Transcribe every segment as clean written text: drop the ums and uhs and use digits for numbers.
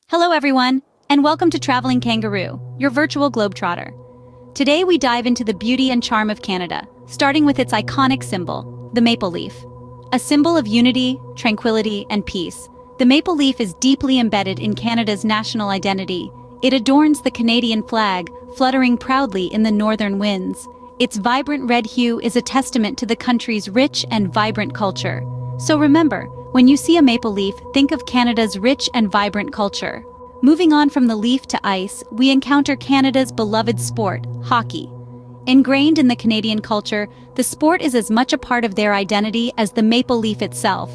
Hello everyone, and welcome to Traveling Kangaroo, your virtual globetrotter. Today we dive into the beauty and charm of Canada, starting with its iconic symbol, the maple leaf. A symbol of unity, tranquility, and peace, the maple leaf is deeply embedded in Canada's national identity. It adorns the Canadian flag, fluttering proudly in the northern winds. Its vibrant red hue is a testament to the country's rich and vibrant culture. So remember, when you see a maple leaf, think of Canada's rich and vibrant culture. Moving on from the leaf to ice, we encounter Canada's beloved sport, hockey. Ingrained in the Canadian culture, the sport is as much a part of their identity as the maple leaf itself.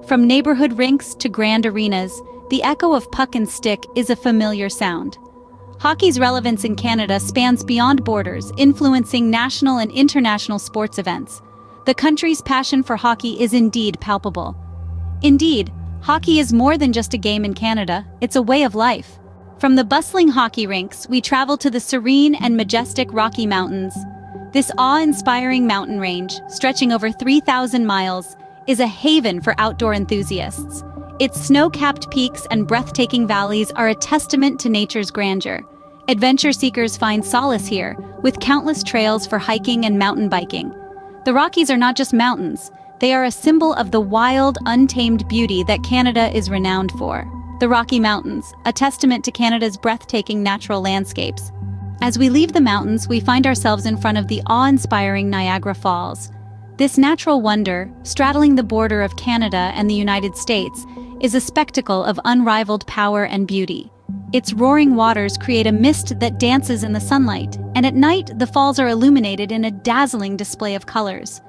From neighborhood rinks to grand arenas, the echo of puck and stick is a familiar sound. Hockey's relevance in Canada spans beyond borders, influencing national and international sports events. The country's passion for hockey is indeed palpable. Indeed, hockey is more than just a game in Canada, it's a way of life. From the bustling hockey rinks, we travel to the serene and majestic Rocky Mountains. This awe-inspiring mountain range, stretching over 3,000 miles, is a haven for outdoor enthusiasts. Its snow-capped peaks and breathtaking valleys are a testament to nature's grandeur. Adventure seekers find solace here, with countless trails for hiking and mountain biking. The Rockies are not just mountains. They are a symbol of the wild, untamed beauty that Canada is renowned for. The Rocky Mountains, a testament to Canada's breathtaking natural landscapes. As we leave the mountains, we find ourselves in front of the awe-inspiring Niagara Falls. This natural wonder, straddling the border of Canada and the United States, is a spectacle of unrivaled power and beauty. Its roaring waters create a mist that dances in the sunlight, and at night the falls are illuminated in a dazzling display of colors.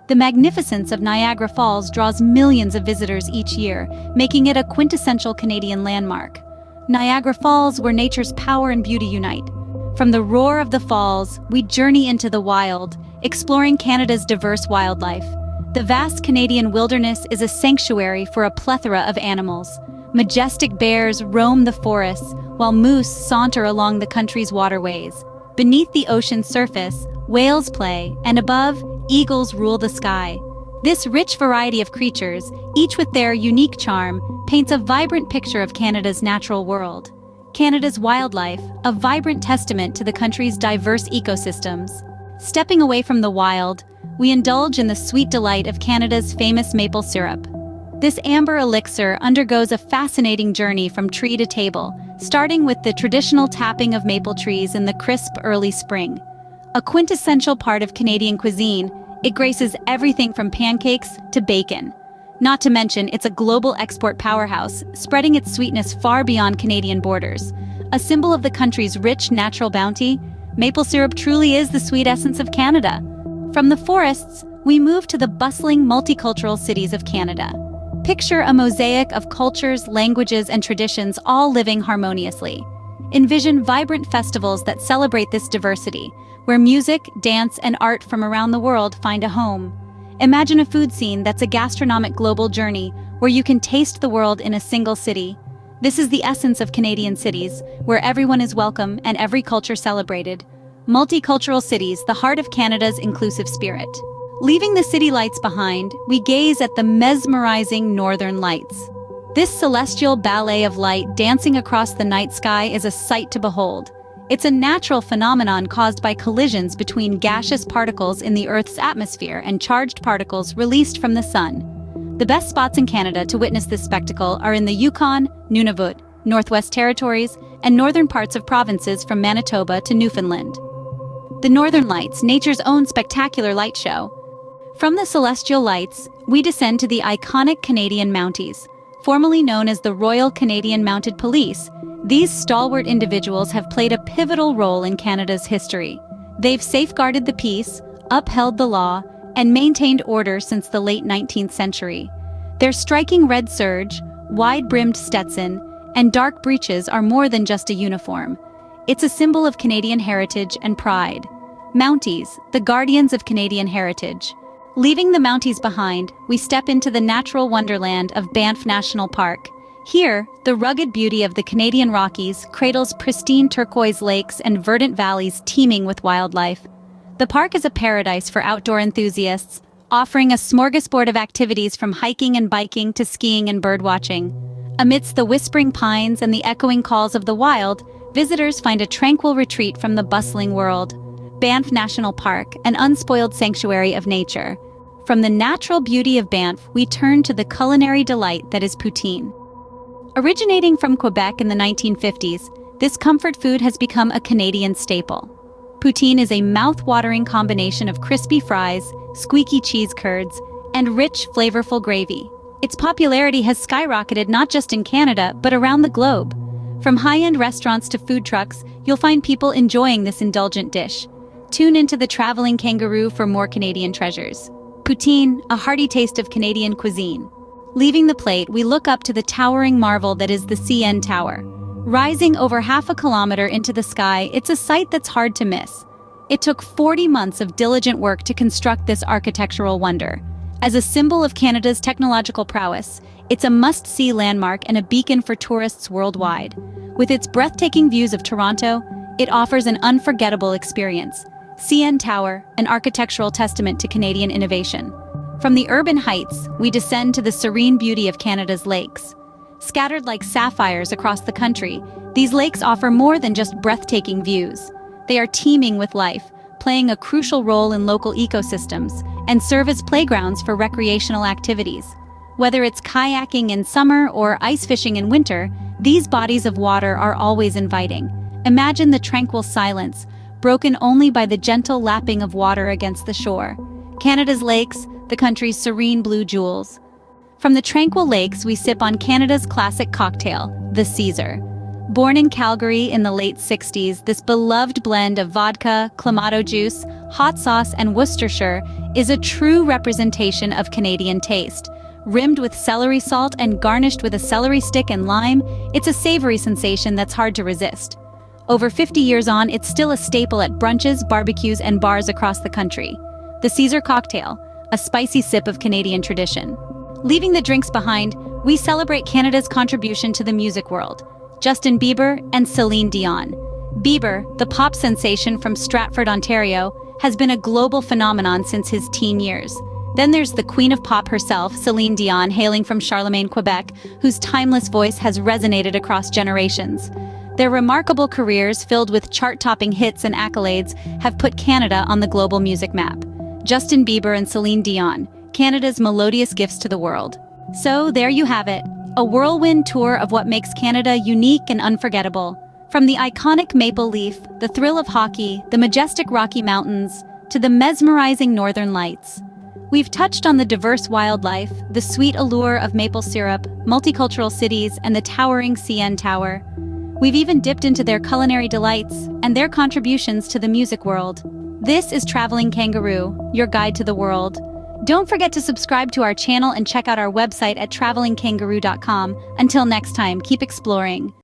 The magnificence of Niagara Falls draws millions of visitors each year, making it a quintessential Canadian landmark. Niagara Falls, where nature's power and beauty unite. From the roar of the falls, we journey into the wild, exploring Canada's diverse wildlife. The vast Canadian wilderness is a sanctuary for a plethora of animals. Majestic bears roam the forests, while moose saunter along the country's waterways. Beneath the ocean's surface, whales play, and above, eagles rule the sky. This rich variety of creatures, each with their unique charm, paints a vibrant picture of Canada's natural world. Canada's wildlife, a vibrant testament to the country's diverse ecosystems. Stepping away from the wild, we indulge in the sweet delight of Canada's famous maple syrup. This amber elixir undergoes a fascinating journey from tree to table, starting with the traditional tapping of maple trees in the crisp early spring. A quintessential part of Canadian cuisine, it graces everything from pancakes to bacon. Not to mention, it's a global export powerhouse, spreading its sweetness far beyond Canadian borders. A symbol of the country's rich natural bounty, maple syrup truly is the sweet essence of Canada. From the forests, we move to the bustling multicultural cities of Canada. Picture a mosaic of cultures, languages, and traditions all living harmoniously. Envision vibrant festivals that celebrate this diversity, where music, dance, and art from around the world find a home. Imagine a food scene that's a gastronomic global journey, where you can taste the world in a single city. This is the essence of Canadian cities, where everyone is welcome and every culture celebrated. Multicultural cities, the heart of Canada's inclusive spirit. Leaving the city lights behind, we gaze at the mesmerizing northern lights. This celestial ballet of light dancing across the night sky is a sight to behold. It's a natural phenomenon caused by collisions between gaseous particles in the Earth's atmosphere and charged particles released from the sun. The best spots in Canada to witness this spectacle are in the Yukon, Nunavut, Northwest Territories, and northern parts of provinces from Manitoba to Newfoundland. The Northern Lights, nature's own spectacular light show. From the celestial lights, we descend to the iconic Canadian Mounties, formerly known as the Royal Canadian Mounted Police. These stalwart individuals have played a pivotal role in Canada's history. They've safeguarded the peace, upheld the law, and maintained order since the late 19th century. Their striking red serge, wide-brimmed Stetson, and dark breeches are more than just a uniform. It's a symbol of Canadian heritage and pride. Mounties, the guardians of Canadian heritage. Leaving the Mounties behind, we step into the natural wonderland of Banff National Park. Here, the rugged beauty of the Canadian Rockies cradles pristine turquoise lakes and verdant valleys teeming with wildlife. The park is a paradise for outdoor enthusiasts, offering a smorgasbord of activities from hiking and biking to skiing and birdwatching. Amidst the whispering pines and the echoing calls of the wild, visitors find a tranquil retreat from the bustling world. Banff National Park, an unspoiled sanctuary of nature. From the natural beauty of Banff, we turn to the culinary delight that is poutine. Originating from Quebec in the 1950s, this comfort food has become a Canadian staple. Poutine is a mouth-watering combination of crispy fries, squeaky cheese curds, and rich, flavorful gravy. Its popularity has skyrocketed not just in Canada, but around the globe. From high-end restaurants to food trucks, you'll find people enjoying this indulgent dish. Tune into the Traveling Kangaroo for more Canadian treasures. Poutine, a hearty taste of Canadian cuisine. Leaving the plate, we look up to the towering marvel that is the CN Tower. Rising over half a kilometer into the sky, it's a sight that's hard to miss. It took 40 months of diligent work to construct this architectural wonder. As a symbol of Canada's technological prowess, it's a must-see landmark and a beacon for tourists worldwide. With its breathtaking views of Toronto, it offers an unforgettable experience. CN Tower, an architectural testament to Canadian innovation. From the urban heights, we descend to the serene beauty of Canada's lakes. Scattered like sapphires across the country, these lakes offer more than just breathtaking views. They are teeming with life, playing a crucial role in local ecosystems, and serve as playgrounds for recreational activities. Whether it's kayaking in summer or ice fishing in winter, these bodies of water are always inviting. Imagine the tranquil silence, broken only by the gentle lapping of water against the shore. Canada's lakes, the country's serene blue jewels. From the tranquil lakes, we sip on Canada's classic cocktail, the Caesar. Born in Calgary in the late 60s, this beloved blend of vodka, Clamato juice, hot sauce, and Worcestershire is a true representation of Canadian taste. Rimmed with celery salt and garnished with a celery stick and lime, it's a savory sensation that's hard to resist. Over 50 years on, it's still a staple at brunches, barbecues, and bars across the country. The Caesar cocktail, a spicy sip of Canadian tradition. Leaving the drinks behind, we celebrate Canada's contribution to the music world. Justin Bieber and Celine Dion. Bieber, the pop sensation from Stratford, Ontario, has been a global phenomenon since his teen years. Then there's the queen of pop herself, Celine Dion, hailing from Charlemagne, Quebec, whose timeless voice has resonated across generations. Their remarkable careers, filled with chart-topping hits and accolades, have put Canada on the global music map. Justin Bieber and Celine Dion, Canada's melodious gifts to the world. So there you have it, a whirlwind tour of what makes Canada unique and unforgettable. From the iconic maple leaf, the thrill of hockey, the majestic Rocky Mountains, to the mesmerizing Northern Lights. We've touched on the diverse wildlife, the sweet allure of maple syrup, multicultural cities, and the towering CN Tower. We've even dipped into their culinary delights and their contributions to the music world. This is Traveling Kangaroo, your guide to the world. Don't forget to subscribe to our channel and check out our website at travelingkangaroo.com. Until next time, keep exploring.